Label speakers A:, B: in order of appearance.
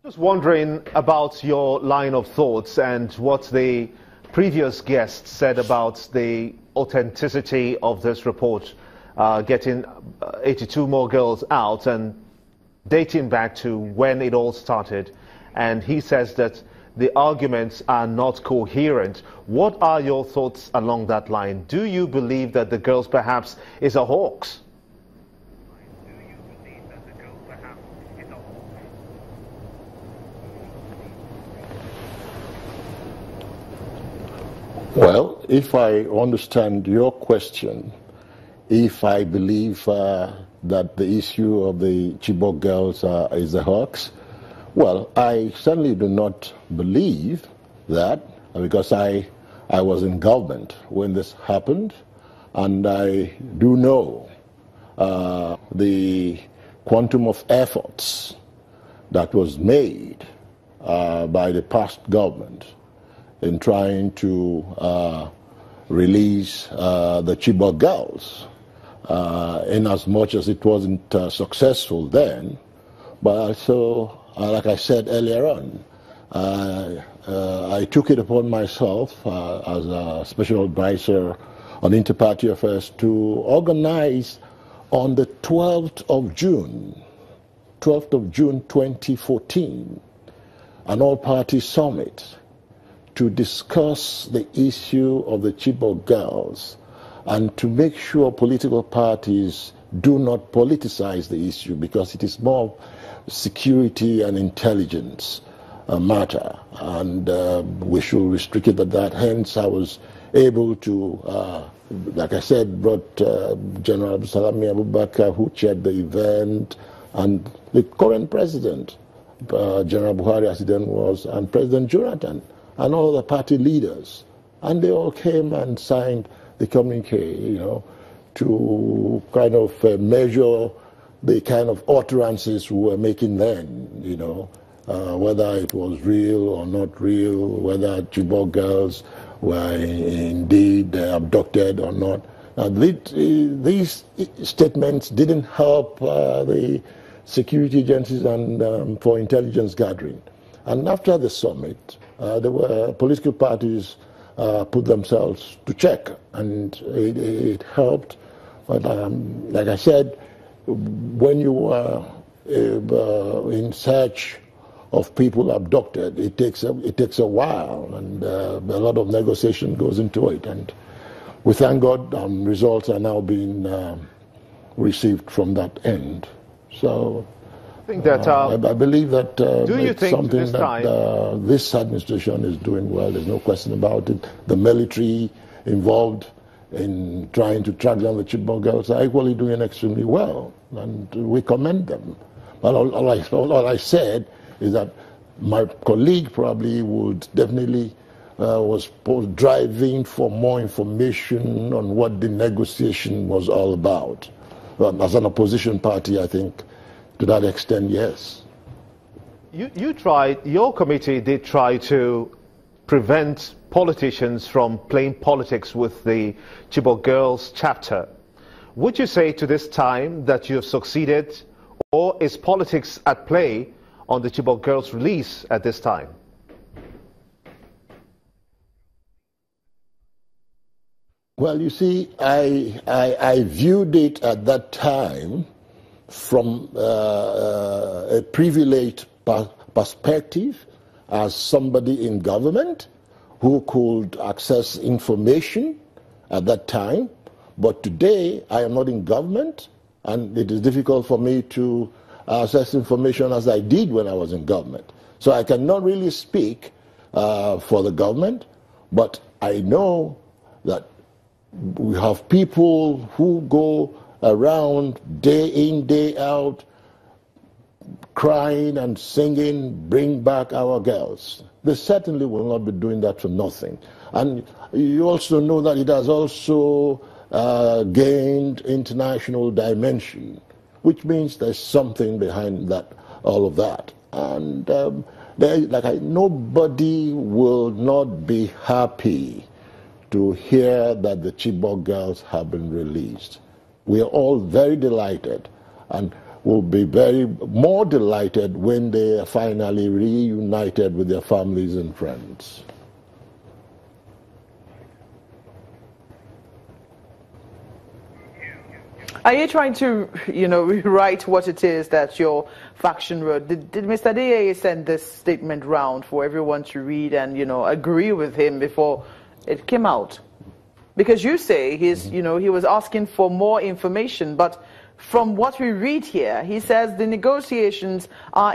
A: Just wondering about your line of thoughts and what the previous guest said about the authenticity of this report, getting 82 more girls out and dating back to when it all started. And he says that the arguments are not coherent. What are your thoughts along that line? Do you believe that the girls perhaps is a hoax?
B: Well, if I understand your question, if I believe that the issue of the Chibok girls is a hoax, well, I certainly do not believe that, because I was in government when this happened, and I do know the quantum of efforts that was made by the past government in trying to release the Chibok girls, in as much as it wasn't successful then. But also, like I said earlier on, I took it upon myself as a special advisor on inter-party affairs to organize on the 12th of June 2014, an all-party summit to discuss the issue of the Chibok girls and to make sure political parties do not politicize the issue, because it is more security and intelligence matter, and we should restrict it at that. Hence, I was able to, like I said, brought General Salami Abubakar, who chaired the event, and the current president, General Buhari, as he then was, and President Jonathan, and all the party leaders, and they all came and signed the communique, to kind of measure the kind of utterances we were making then, whether it was real or not real, whether Chibok girls were indeed abducted or not. Now, these statements didn't help the security agencies and for intelligence gathering. And after the summit, there were political parties put themselves to check, and it helped. But like I said, when you are in search of people abducted, it takes a while, and a lot of negotiation goes into it. And we thank God results are now being received from that end. So
A: I think that,
B: I believe that
A: it's
B: something that this administration is doing well. There's no question about it. The military involved in trying to track down the Chibok girls are equally doing extremely well, and we commend them. But all I said is that my colleague probably would definitely was driving for more information on what the negotiation was all about. As an opposition party, I think, to that extent, yes.
A: Your committee did try to prevent politicians from playing politics with the Chibok girls chapter. Would you say to this time that you have succeeded, or is politics at play on the Chibok girls' release at this time?
B: Well, you see, I viewed it at that time from a privileged perspective as somebody in government who could access information at that time. But today, I am not in government, and it is difficult for me to access information as I did when I was in government. So I cannot really speak for the government, but I know that we have people who go around day in, day out, crying and singing, "Bring back our girls." They certainly will not be doing that for nothing. And you also know that it has also gained international dimension, which means there's something behind that, all of that. And nobody will not be happy to hear that the Chibok girls have been released. We are all very delighted. And will be more delighted when they are finally reunited with their families and friends.
C: Are you trying to, rewrite what it is that your faction wrote? Did Mr. DA send this statement round for everyone to read and, agree with him before it came out? Because you say he was asking for more information, but from what we read here, he says the negotiations are